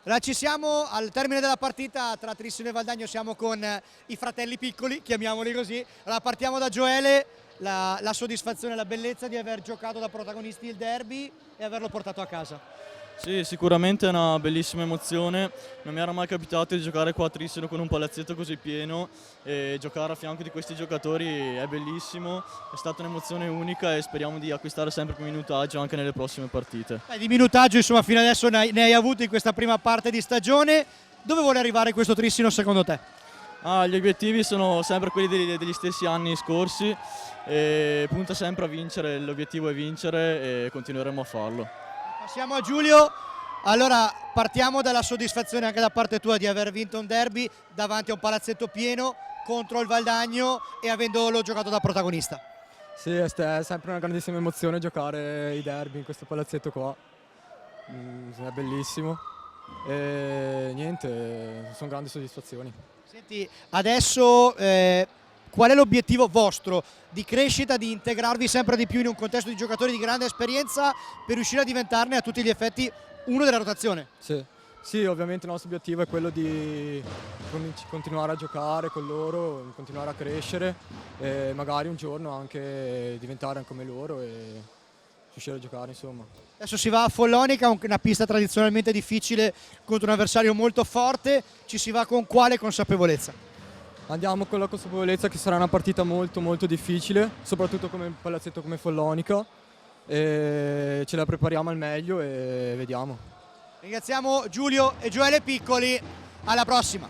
Allora, ci siamo al termine della partita tra Trissino e Valdagno, siamo con i fratelli piccoli, chiamiamoli così. Allora, partiamo da Gioele, la soddisfazione e la bellezza di aver giocato da protagonisti il derby e averlo portato a casa. Sì, sicuramente è una bellissima emozione, non mi era mai capitato di giocare qua a Trissino con un palazzetto così pieno e giocare a fianco di questi giocatori è bellissimo, è stata un'emozione unica e speriamo di acquistare sempre più minutaggio anche nelle prossime partite. Di minutaggio, insomma, fino adesso ne hai avuto in questa prima parte di stagione. Dove vuole arrivare questo Trissino secondo te? Gli obiettivi sono sempre quelli degli stessi anni scorsi e punta sempre a vincere, l'obiettivo è vincere e continueremo a farlo. Passiamo a Giulio. Allora, partiamo dalla soddisfazione anche da parte tua di aver vinto un derby davanti a un palazzetto pieno contro il Valdagno e avendolo giocato da protagonista. Sì, è sempre una grandissima emozione giocare i derby in questo palazzetto qua, è bellissimo e niente, sono grandi soddisfazioni. Senti, adesso qual è l'obiettivo vostro di crescita, di integrarvi sempre di più in un contesto di giocatori di grande esperienza per riuscire a diventarne a tutti gli effetti uno della rotazione? Sì, ovviamente il nostro obiettivo è quello di continuare a giocare con loro, continuare a crescere e magari un giorno anche diventare come loro e riuscire a giocare, insomma. Adesso si va a Follonica, una pista tradizionalmente difficile contro un avversario molto forte, ci si va con quale consapevolezza? Andiamo con la consapevolezza che sarà una partita molto molto difficile, soprattutto come un palazzetto come Follonica, e ce la prepariamo al meglio e vediamo. Ringraziamo Giulio e Gioele Piccoli, alla prossima!